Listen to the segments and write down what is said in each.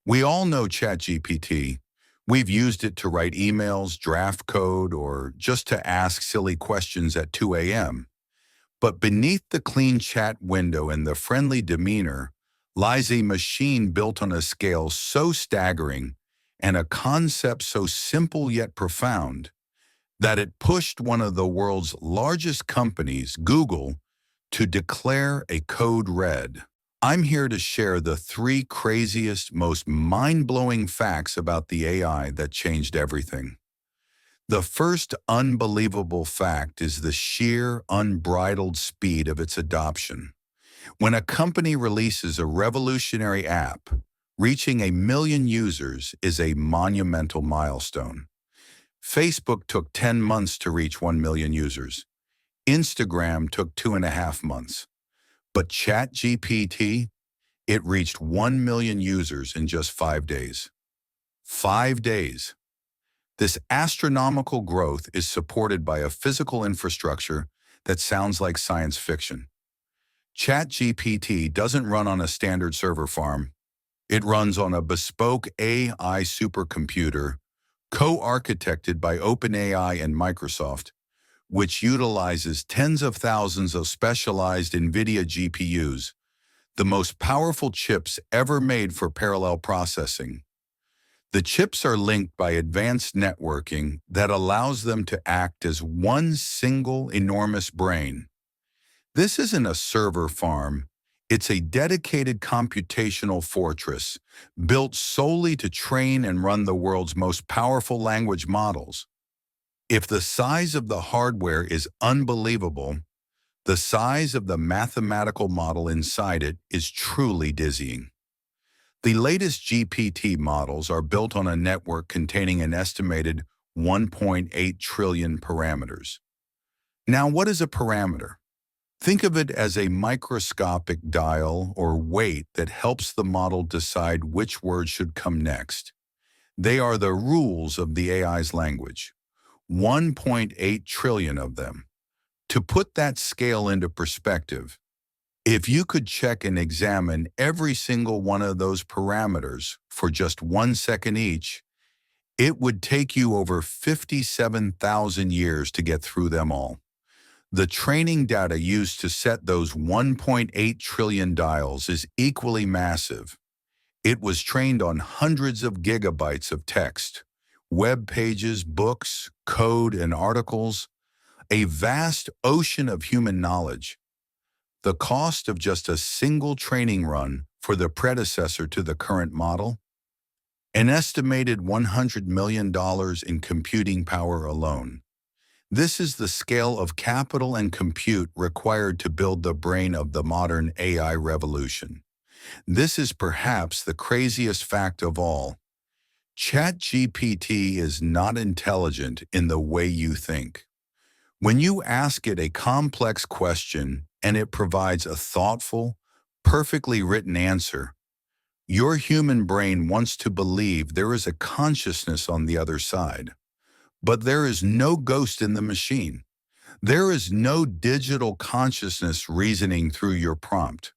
We all know ChatGPT. We've used it to write emails, draft code, or just to ask silly questions at 2 a.m. But beneath the clean chat window and the friendly demeanor lies a machine built on a scale so staggering and a concept so simple yet profound that it pushed one of the world's largest companies, Google, to declare a code red. I'm here to share the three craziest, most mind-blowing facts about the AI that changed everything. The first unbelievable fact is the sheer, unbridled speed of its adoption. When a company releases a revolutionary app, reaching 1 million users is a monumental milestone. Facebook took 10 months to reach 1 million users. Instagram took 2.5 months. But ChatGPT, it reached 1 million users in just 5 days. 5 days. This astronomical growth is supported by a physical infrastructure that sounds like science fiction. ChatGPT doesn't run on a standard server farm. It runs on a bespoke AI supercomputer co-architected by OpenAI and Microsoft, which utilizes tens of thousands of specialized NVIDIA GPUs, the most powerful chips ever made for parallel processing. The chips are linked by advanced networking that allows them to act as one single enormous brain. This isn't a server farm. It's a dedicated computational fortress built solely to train and run the world's most powerful language models. If the size of the hardware is unbelievable, the size of the mathematical model inside it is truly dizzying. The latest GPT models are built on a network containing an estimated 1.8 trillion parameters. Now, what is a parameter? Think of it as a microscopic dial or weight that helps the model decide which word should come next. They are the rules of the AI's language. 1.8 trillion of them. To put that scale into perspective, if you could check and examine every single one of those parameters for just 1 second each, it would take you over 57,000 years to get through them all. The training data used to set those 1.8 trillion dials is equally massive. It was trained on hundreds of gigabytes of text, web pages, books, code, and articles, a vast ocean of human knowledge. The cost of just a single training run for the predecessor to the current model? An estimated $100 million in computing power alone. This is the scale of capital and compute required to build the brain of the modern AI revolution. This is perhaps the craziest fact of all. ChatGPT is not intelligent in the way you think. When you ask it a complex question and it provides a thoughtful, perfectly written answer, your human brain wants to believe there is a consciousness on the other side. But there is no ghost in the machine. There is no digital consciousness reasoning through your prompt.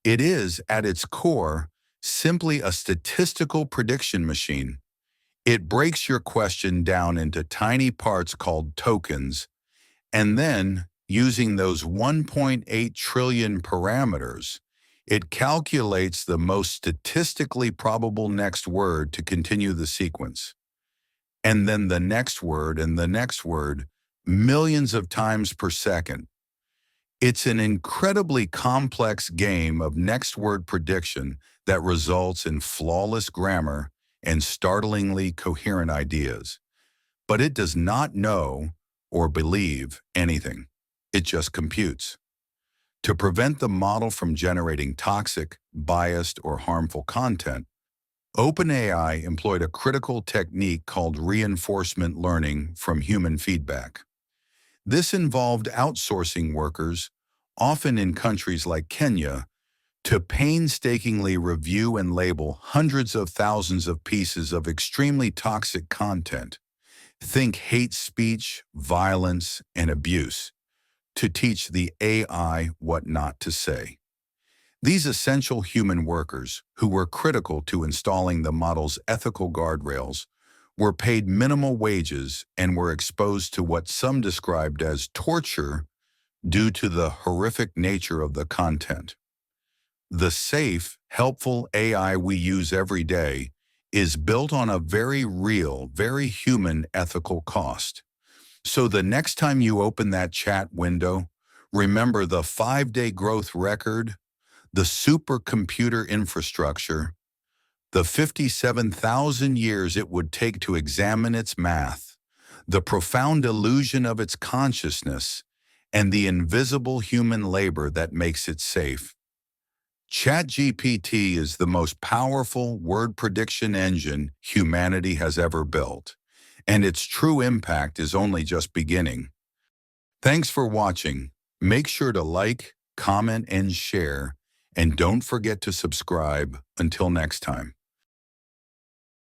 It is, at its core, simply a statistical prediction machine. It breaks your question down into tiny parts called tokens, and then, using those 1.8 trillion parameters, it calculates the most statistically probable next word to continue the sequence. And then the next word and the next word, millions of times per second. It's an incredibly complex game of next word prediction that results in flawless grammar and startlingly coherent ideas. But it does not know or believe anything. It just computes. To prevent the model from generating toxic, biased, or harmful content, OpenAI employed a critical technique called reinforcement learning from human feedback. This involved outsourcing workers, often in countries like Kenya, to painstakingly review and label hundreds of thousands of pieces of extremely toxic content. Think hate speech, violence, and abuse, to teach the AI what not to say. These essential human workers, who were critical to installing the model's ethical guardrails, were paid minimal wages and were exposed to what some described as torture due to the horrific nature of the content. The safe, helpful AI we use every day is built on a very real, very human ethical cost. So the next time you open that chat window, remember the 5-day growth record, the supercomputer infrastructure, the 57,000 years it would take to examine its math, the profound illusion of its consciousness, and the invisible human labor that makes it safe. ChatGPT is the most powerful word prediction engine humanity has ever built, and its true impact is only just beginning. Thanks for watching. Make sure to like, comment, and share, and don't forget to subscribe. Until next time.